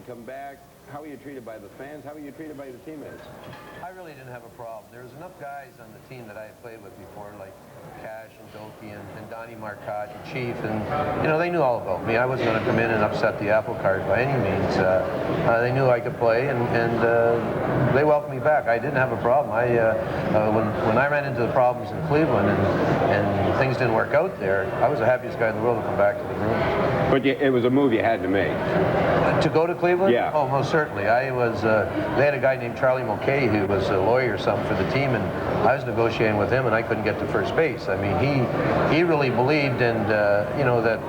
come back. How were you treated by the fans? How were you treated by the teammates? I really didn't have a problem. There was enough guys on the team that I had played with before, like Cash and Doki and Donnie Marcotte and Chief, and you know, they knew all about me. I wasn't going to come in and upset the apple cart by any means. They knew I could play, and they welcomed me back. I didn't have a problem. When I ran into the problems in Cleveland and things didn't work out there, I was the happiest guy in the world to come back to the room. But it was a move you had to make. To go to Cleveland? Yeah. Oh, most certainly. I was. They had a guy named Charlie Mulcahy who was a lawyer or something for the team, and I was negotiating with him, and I couldn't get to first base. I mean, he really believed, and you know, that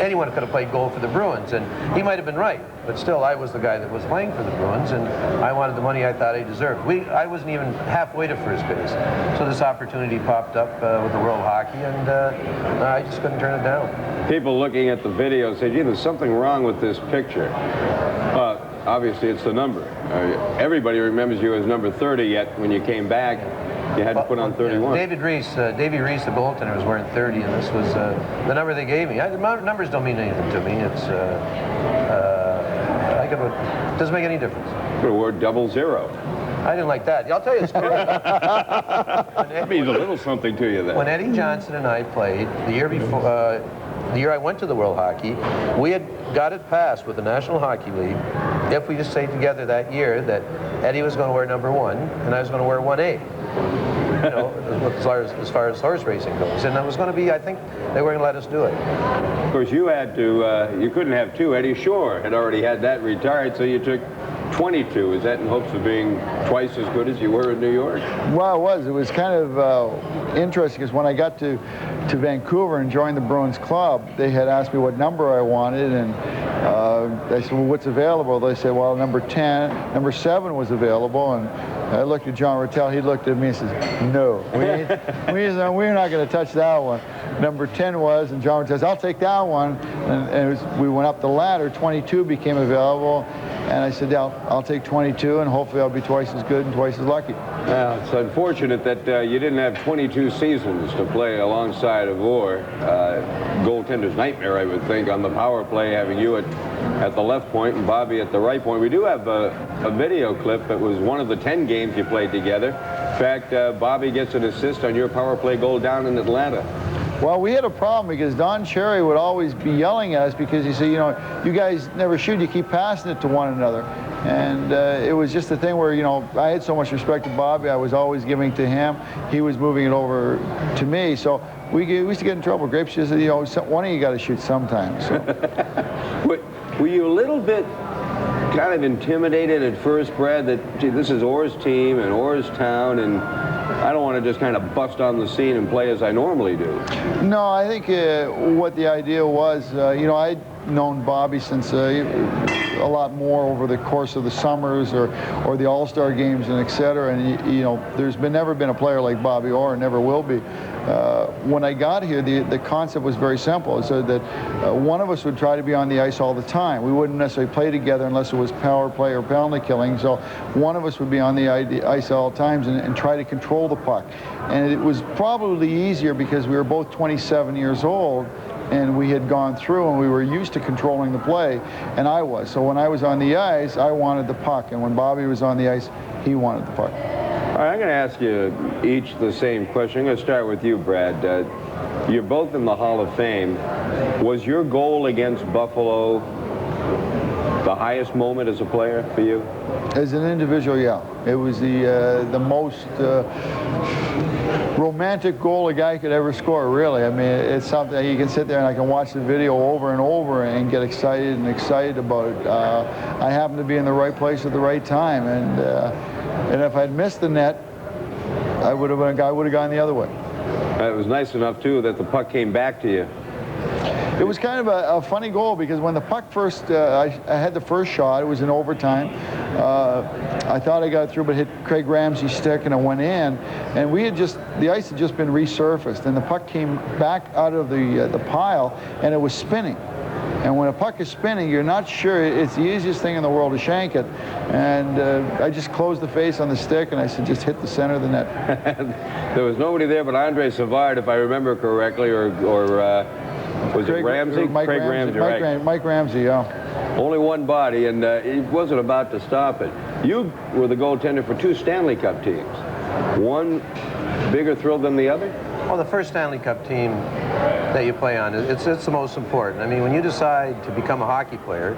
anyone could have played goal for the Bruins, and he might have been right, but still, I was the guy that was playing for the Bruins, and I wanted the money I thought I deserved. I wasn't even halfway to first base, so this opportunity popped up with the World Hockey, and I just couldn't turn it down. People looking at the video say, gee, there's something wrong with this picture. Obviously, it's the number. Everybody remembers you as number 30, yet when you came back, you had to put on 31. Davy Reese, the goaltender, was wearing 30, and this was the number they gave me. Numbers don't mean anything to me. It's it doesn't make any difference. Could have wore 00. I didn't like that. I'll tell you a story. That means a little something to you then. When Eddie Johnson and I played the year before, the year I went to the World Hockey, we had got it passed with the National Hockey League, if we just stayed together that year, that Eddie was going to wear number 1 and I was going to wear 1A. You know, as far as horse racing goes, and it was going to be, I think they were going to let us do it. Of course, you had to, you couldn't have 2. Eddie Shore had already had that retired, so you took 22. Is that in hopes of being twice as good as you were in New York? Well, it was. It was kind of interesting, because when I got to Vancouver and joined the Bruins club, they had asked me what number I wanted, and I said, well, what's available? They said, well, number 10, number 7 was available, and I looked at John Rattel. He looked at me and says, no, we're not going to touch that one. Number 10 was, and John Rattel says, I'll take that one. And we went up the ladder. 22 became available, and I said, yeah, I'll take 22, and hopefully I'll be twice as good and twice as lucky. Well, it's unfortunate that you didn't have 22 seasons to play alongside of Orr. Goaltender's nightmare, I would think, on the power play, having you at the left point and Bobby at the right point. We do have a video clip. It was one of the 10 games you played together. In fact, Bobby gets an assist on your power play goal down in Atlanta. Well, we had a problem because Don Cherry would always be yelling at us because he said, you know, you guys never shoot, you keep passing it to one another. And it was just a thing where, you know, I had so much respect to Bobby, I was always giving to him. He was moving it over to me, so we used to get in trouble. Grapes just said, you know, one of you got to shoot sometimes. So. Were you a little bit kind of intimidated at first, Brad, that, gee, this is Orr's team and Orr's town, and I don't want to just kind of bust on the scene and play as I normally do? No, I think what the idea was, you know, I'd known Bobby since a lot more over the course of the summers or the All-Star games and et cetera, and you know, there's never been a player like Bobby Orr, and never will be. When I got here, the concept was very simple. So that one of us would try to be on the ice all the time. We wouldn't necessarily play together unless it was power play or penalty killing. So one of us would be on the ice at all times and try to control the puck. And it was probably easier because we were both 27 years old, and we had gone through and we were used to controlling the play, and I was. So when I was on the ice, I wanted the puck, and when Bobby was on the ice, he wanted the puck. All right, I'm going to ask you each the same question. I'm going to start with you, Brad. You're both in the Hall of Fame. Was your goal against Buffalo the highest moment as a player for you? As an individual, yeah. It was the most romantic goal a guy could ever score, really. I mean, it's something that you can sit there and I can watch the video over and over and get excited about it. I happened to be in the right place at the right time, and if I'd missed the net, I would have gone the other way. It was nice enough, too, that the puck came back to you. It was kind of a funny goal because when the puck first, I had the first shot, it was in overtime. I thought I got through, but hit Craig Ramsey's stick and it went in. And the ice had just been resurfaced, and the puck came back out of the pile, and it was spinning. And when a puck is spinning, you're not sure. It's the easiest thing in the world to shank it. And I just closed the face on the stick, and I said, just hit the center of the net. There was nobody there but Andre Savard, if I remember correctly, or was it Ramsey? Mike Ramsey, right. Mike Ramsey, yeah. Only one body, and he wasn't about to stop it. You were the goaltender for 2 Stanley Cup teams. One bigger thrill than the other? Well, the first Stanley Cup team that you play on, it's the most important. I mean, when you decide to become a hockey player,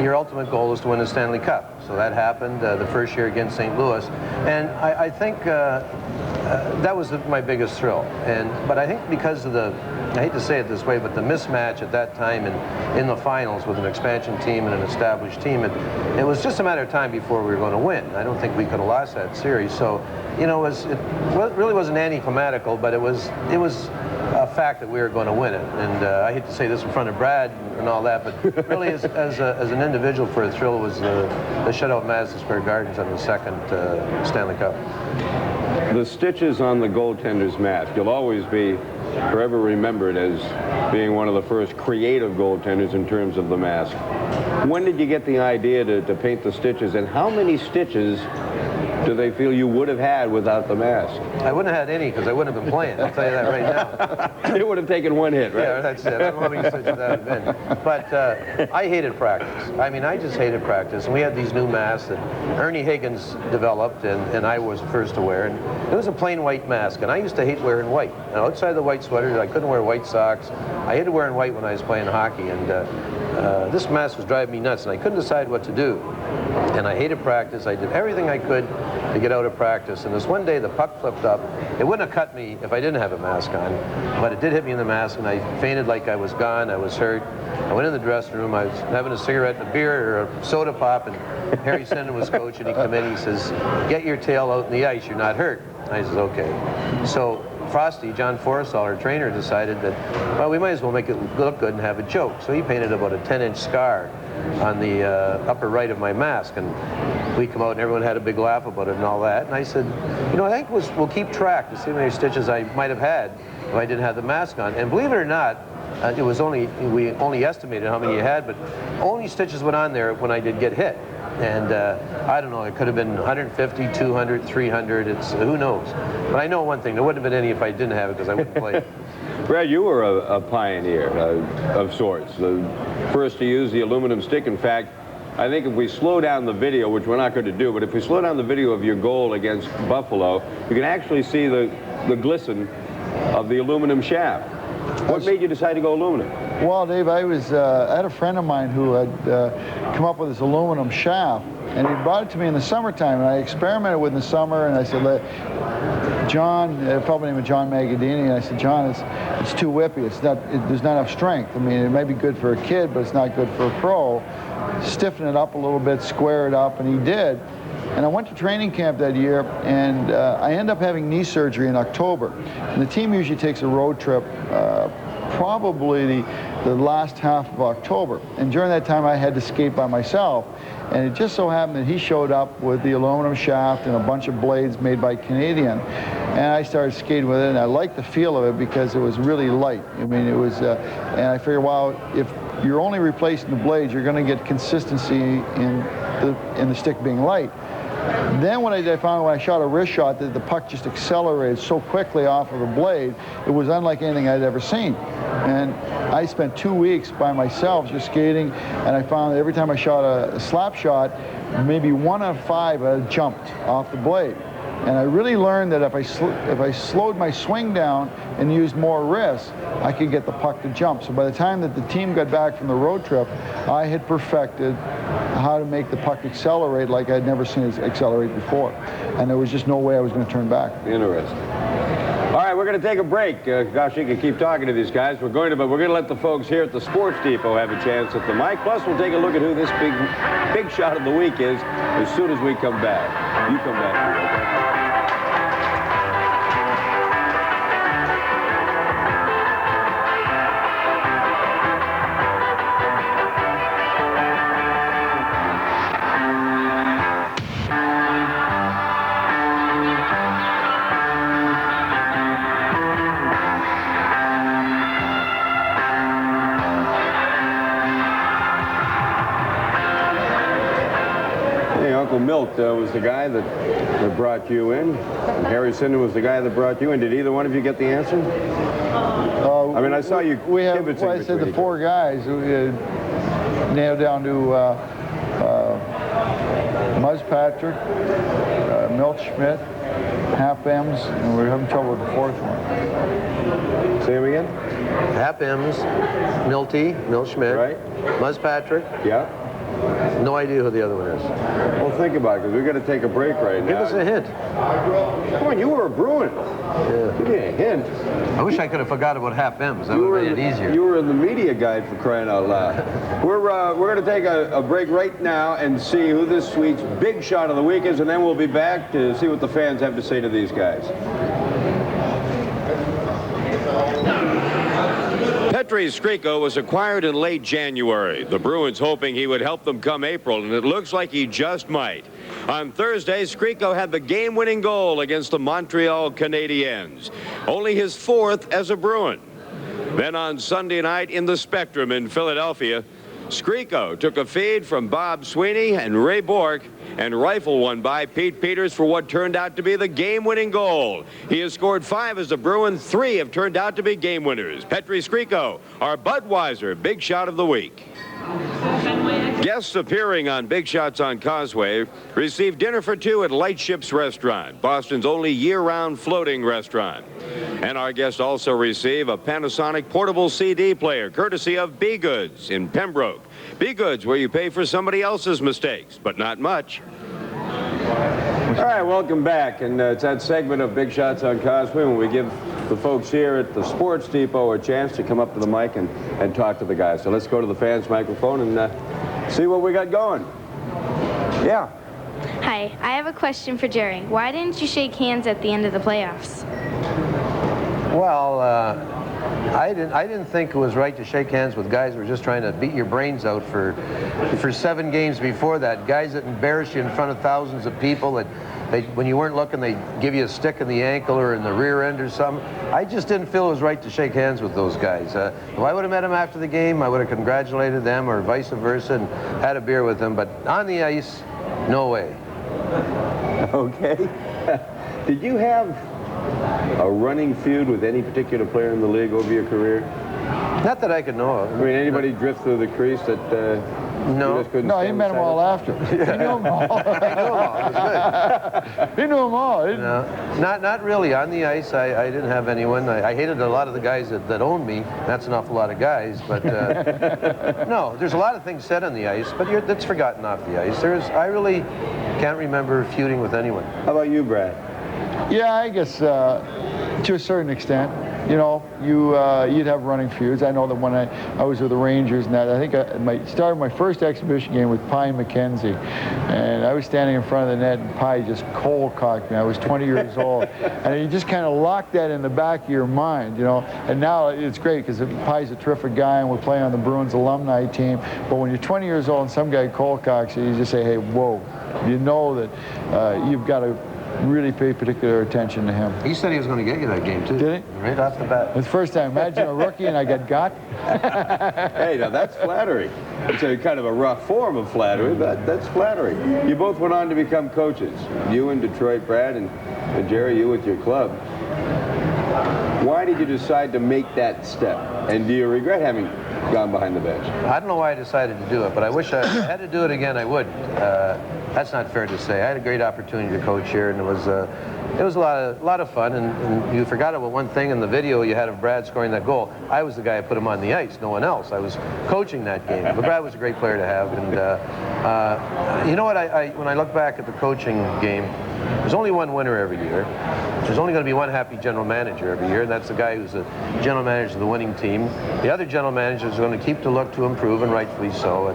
your ultimate goal is to win the Stanley Cup. So that happened the first year against St. Louis. And I think that was my biggest thrill. But I think because of I hate to say it this way, but the mismatch at that time in the finals with an expansion team and an established team, it was just a matter of time before we were going to win. I don't think we could have lost that series. So, you know, it really wasn't anticlimactical, but it was a fact that we were going to win it. And I hate to say this in front of Brad and all that, but really as an individual for a thrill, it was the shutout at Madison Square Gardens on the second Stanley Cup. The stitches on the goaltender's mask, you'll always be forever remembered as being one of the first creative goaltenders in terms of the mask. When did you get the idea to paint the stitches, and how many stitches do they feel you would have had without the mask? I wouldn't have had any, because I wouldn't have been playing. I'll tell you that right now. It would have taken one hit, right? Yeah, that's it. I don't know how many stitches that would have been. But I hated practice. I mean, I just hated practice. And we had these new masks that Ernie Higgins developed, and I was first to wear. And it was a plain white mask, and I used to hate wearing white. Now, outside the white sweater, I couldn't wear white socks. I hated wearing white when I was playing hockey, and this mask was driving me nuts, and I couldn't decide what to do. And I hated practice. I did everything I could to get out of practice. And this one day, the puck flipped up. It wouldn't have cut me if I didn't have a mask on, but it did hit me in the mask, and I fainted like I was gone. I was hurt. I went in the dressing room. I was having a cigarette and a beer or a soda pop, and Harry Sinden was coach, and he come in. He says, "Get your tail out in the ice. You're not hurt." And I says, "Okay." So Frosty, John Forrestal, our trainer, decided that, well, we might as well make it look good and have a joke. So he painted about a 10-inch scar on the upper right of my mask, and we come out and everyone had a big laugh about it and all that. And I said, you know, I think we'll keep track to see how many stitches I might have had if I didn't have the mask on. And believe it or not, we only estimated how many you had, but only stitches went on there when I did get hit. And I don't know, it could have been 150, 200, 300, who knows. But I know one thing, there wouldn't have been any if I didn't have it, because I wouldn't play it. Brad, you were a pioneer of sorts, the first to use the aluminum stick. In fact, I think if we slow down the video, which we're not going to do, but if we slow down the video of your goal against Buffalo, you can actually see the glisten of the aluminum shaft. What made you decide to go aluminum? Well, Dave, I had a friend of mine who had come up with this aluminum shaft, and he brought it to me in the summertime, and I experimented with it in the summer, and I said, John, a fellow named John Magadini, and I said, John, it's too whippy. There's not enough strength. I mean, it may be good for a kid, but it's not good for a pro. Stiffen it up a little bit, square it up, and he did. And I went to training camp that year, and I ended up having knee surgery in October. And the team usually takes a road trip probably the last half of October. And during that time, I had to skate by myself. And it just so happened that he showed up with the aluminum shaft and a bunch of blades made by Canadian. And I started skating with it, and I liked the feel of it because it was really light. I mean, it was, and I figured, well, if you're only replacing the blades, you're going to get consistency in the stick being light. Then what I found when I shot a wrist shot that the puck just accelerated so quickly off of the blade, it was unlike anything I'd ever seen. And I spent 2 weeks by myself just skating, and I found that every time I shot a slap shot, maybe 1 out of 5 jumped off the blade. And I really learned that if I slowed my swing down and used more wrist, I could get the puck to jump. So by the time that the team got back from the road trip, I had perfected how to make the puck accelerate like I'd never seen it accelerate before. And there was just no way I was going to turn back. Interesting. All right, we're going to take a break. Gosh, you can keep talking to these guys. We're going to let the folks here at the Sports Depot have a chance at the mic. Plus, we'll take a look at who this big shot of the week is as soon as we come back. You come back. Milt was the guy that brought you in, and Harry Sinden was the guy that brought you in. Did either one of you get the answer? I mean, I saw you. I said the 4 guys. nailed down to Muzz Patrick, Milt Schmidt, Hap Ems, and we're having trouble with the fourth one. Say him again? Hap Ems, Milt Schmidt, Right. Muzz Patrick. Yeah. No idea who the other one is. Well, think about it, because we're going to take a break right now. Give us a hint. Come on, you were a Bruin. Yeah. Give me a hint. I wish I could have forgot about Hap Ems. That would have made it easier. You were in the media guide, for crying out loud. We're going to take a break right now and see who this week's big shot of the week is, and then we'll be back to see what the fans have to say to these guys. Petri Skriko was acquired in late January. The Bruins hoping he would help them come April, and it looks like he just might. On Thursday, Skriko had the game-winning goal against the Montreal Canadiens, only his fourth as a Bruin. Then on Sunday night in the Spectrum in Philadelphia, Skriko took a feed from Bob Sweeney and Ray Bourque and rifle one by Pete Peters for what turned out to be the game-winning goal. He has scored 5 as a Bruin. 3 have turned out to be game winners. Petri Skriko, our Budweiser Big Shot of the Week. Guests appearing on Big Shots on Causeway received dinner for 2 at Lightships Restaurant, Boston's only year-round floating restaurant. And our guests also receive a Panasonic portable CD player, courtesy of B Goods in Pembroke. B Goods, where you pay for somebody else's mistakes, but not much. All right, welcome back. And it's that segment of Big Shots on Causeway when we give the folks here at the Sports Depot a chance to come up to the mic and talk to the guys. So let's go to the fans' microphone and see what we got going. Yeah. Hi, I have a question for Gerry. Why didn't you shake hands at the end of the playoffs? Well, I didn't think it was right to shake hands with guys who were just trying to beat your brains out for 7 games before that. Guys that embarrass you in front of thousands of people, that when you weren't looking, they give you a stick in the ankle or in the rear end or something. I just didn't feel it was right to shake hands with those guys. If I would have met them after the game, I would have congratulated them or vice versa and had a beer with them. But on the ice, no way. Okay. Did you have a running feud with any particular player in the league over your career? Not that I could know of. I mean, anybody drift through the crease that no. you just couldn't No, he stand met them beside all it? after. He knew them all. I knew them all. It was good. He knew them all. No, not really. On the ice, I didn't have anyone. I hated a lot of the guys that owned me. That's an awful lot of guys. But no, there's a lot of things said on the ice, but that's forgotten off the ice. I really can't remember feuding with anyone. How about you, Brad? Yeah, I guess to a certain extent. You know, you'd have running feuds. I know that when I was with the Rangers and that, I think I started my first exhibition game with Pye McKenzie, and I was standing in front of the net, and Pye just cold-cocked me. I was 20 years old, and you just kind of lock that in the back of your mind, you know. And now it's great because Pye's a terrific guy, and we're playing on the Bruins alumni team. But when you're 20 years old and some guy cold-cocks you, you just say, hey, whoa. You know that you've got to really pay particular attention to him. He said he was going to get you that game, too. Did he? Right off the bat. It's the first time. Imagine a rookie and I got. Hey, now that's flattery. It's a kind of a rough form of flattery, but that's flattery. You both went on to become coaches. You in Detroit, Brad, and Gerry, you with your club. Why did you decide to make that step? And do you regret having gone behind the bench? I don't know why I decided to do it, but I wish I had to do it again, I would. That's not fair to say. I had a great opportunity to coach here, and it was a lot of fun. And you forgot about one thing in the video you had of Brad scoring that goal. I was the guy who put him on the ice, no one else. I was coaching that game. But Brad was a great player to have. And you know what? When I look back at the coaching game, there's only one winner every year. There's only going to be one happy general manager every year, and that's the guy who's the general manager of the winning team. The other general managers are going to keep to look to improve, and rightfully so.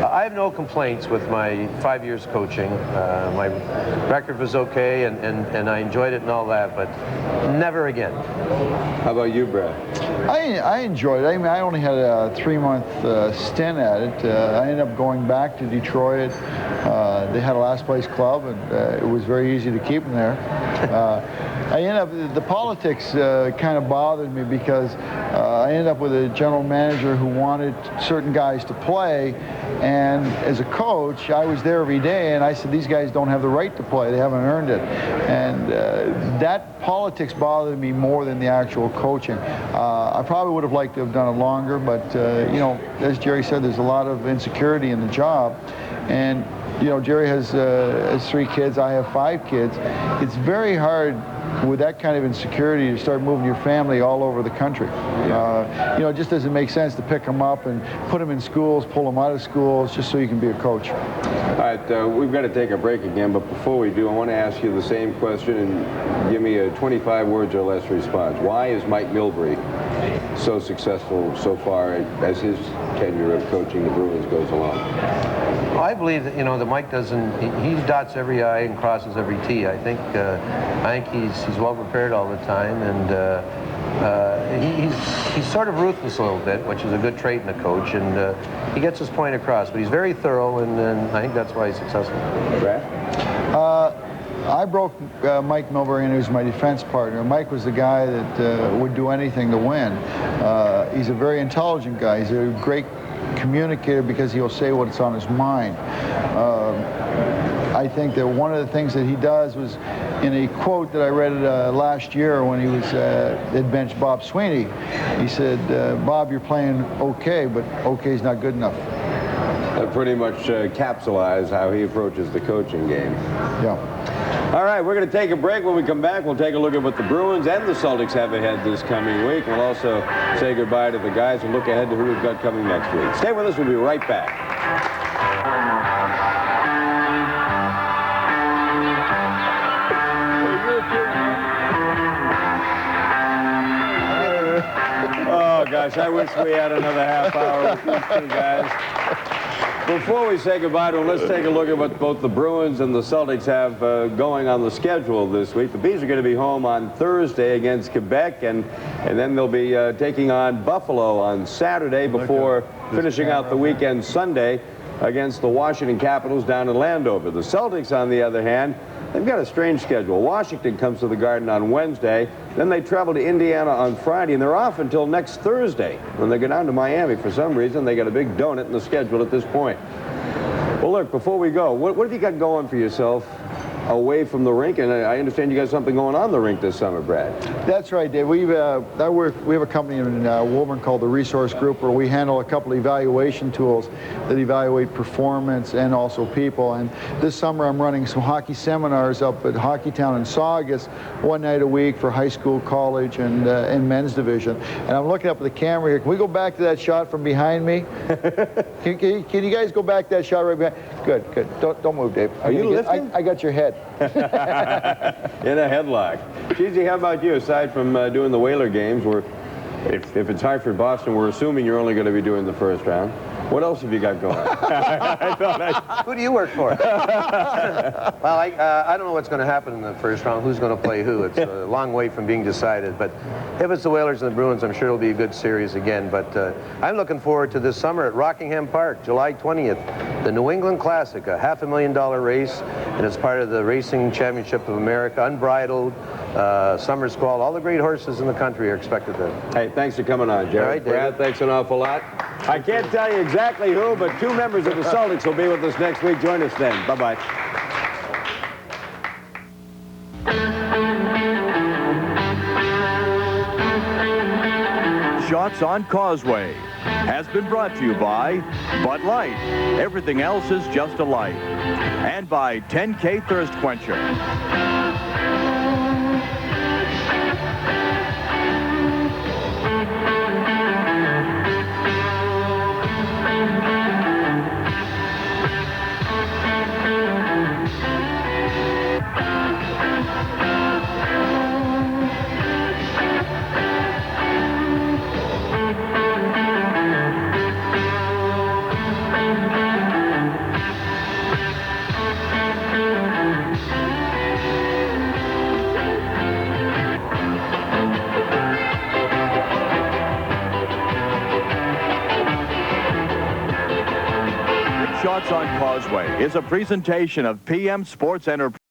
I have no complaints with my 5 years coaching. My record was okay, and I enjoyed it and all that, but never again. How about you, Brad? I enjoyed it. I mean, I only had a 3-month stint at it. I ended up going back to Detroit. They had a last place club, and it was very easy to keep them there. I ended up, the politics kind of bothered me because I ended up with a general manager who wanted certain guys to play, and as a coach, I was there every day, and I said, these guys don't have the right to play. They haven't earned it. And that politics bothered me more than the actual coaching. I probably would have liked to have done it longer, but, you know, as Gerry said, there's a lot of insecurity in the job. And, you know, Gerry has 3 kids. I have 5 kids. It's very hard with that kind of insecurity to start moving your family all over the country. You know, it just doesn't make sense to pick them up and put them in schools, pull them out of schools, just so you can be a coach. All right, we've got to take a break again, but before we do, I want to ask you the same question and give me a 25 words or less response. Why is Mike Milbury so successful so far as his tenure of coaching the Bruins goes along? I believe that, you know, that Mike doesn't, he dots every I and crosses every T. I think he's well prepared all the time, and he's sort of ruthless a little bit, which is a good trait in a coach, and he gets his point across, but he's very thorough, and I think that's why he's successful. Brad? I broke Mike Milbury in. He was my defense partner. Mike was the guy that would do anything to win. He's a very intelligent guy. He's a great communicator because he'll say what's on his mind. I think that one of the things that he does was in a quote that I read last year when he was had benched Bob Sweeney. He said, Bob, you're playing okay, but okay is not good enough. That pretty much capsulizes how he approaches the coaching game. Yeah. All right, we're going to take a break. When we come back, we'll take a look at what the Bruins and the Celtics have ahead this coming week. We'll also say goodbye to the guys and look ahead to who we've got coming next week. Stay with us. We'll be right back. Oh, gosh, I wish we had another half hour with these 2 guys. Before we say goodbye to them, let's take a look at what both the Bruins and the Celtics have going on the schedule this week. The Bees are going to be home on Thursday against Quebec, and then they'll be taking on Buffalo on Saturday before finishing out the weekend Sunday against the Washington Capitals down in Landover. The Celtics, on the other hand, they've got a strange schedule. Washington comes to the Garden on Wednesday, then they travel to Indiana on Friday, and they're off until next Thursday. When they go down to Miami, for some reason, they got a big donut in the schedule at this point. Well, look, before we go, what have you got going for yourself away from the rink? And I understand you got something going on the rink this summer, Brad. That's right, Dave. We have a company in Woburn called the Resource Group, where we handle a couple of evaluation tools that evaluate performance and also people. And this summer I'm running some hockey seminars up at Hockeytown in Saugus, 1 night a week for high school, college, and men's division. And I'm looking up at the camera here. Can we go back to that shot from behind me? Can you guys go back to that shot right behind? Good, good. Don't move, Dave. Are you lifting? I got your head. In a headlock. Cheesy, how about you? Aside from doing the Whaler games, where if it's Hartford, Boston, we're assuming you're only going to be doing the first round. What else have you got going? Who do you work for? Well, I don't know what's going to happen in the first round, who's going to play who. It's a long way from being decided. But if it's the Whalers and the Bruins, I'm sure it'll be a good series again. But I'm looking forward to this summer at Rockingham Park, July 20th. The New England Classic, a $500,000 race, and it's part of the Racing Championship of America, unbridled, summer squall. All the great horses in the country are expected there. Hey, thanks for coming on, Gerry. All right, Brad, thanks an awful lot. I can't tell you exactly who, but 2 members of the Celtics will be with us next week. Join us then. Bye-bye. Shots on Causeway has been brought to you by Bud Light. Everything else is just a light. And by 10K Thirst Quencher. Shots on Causeway is a presentation of PM Sports Enterprise.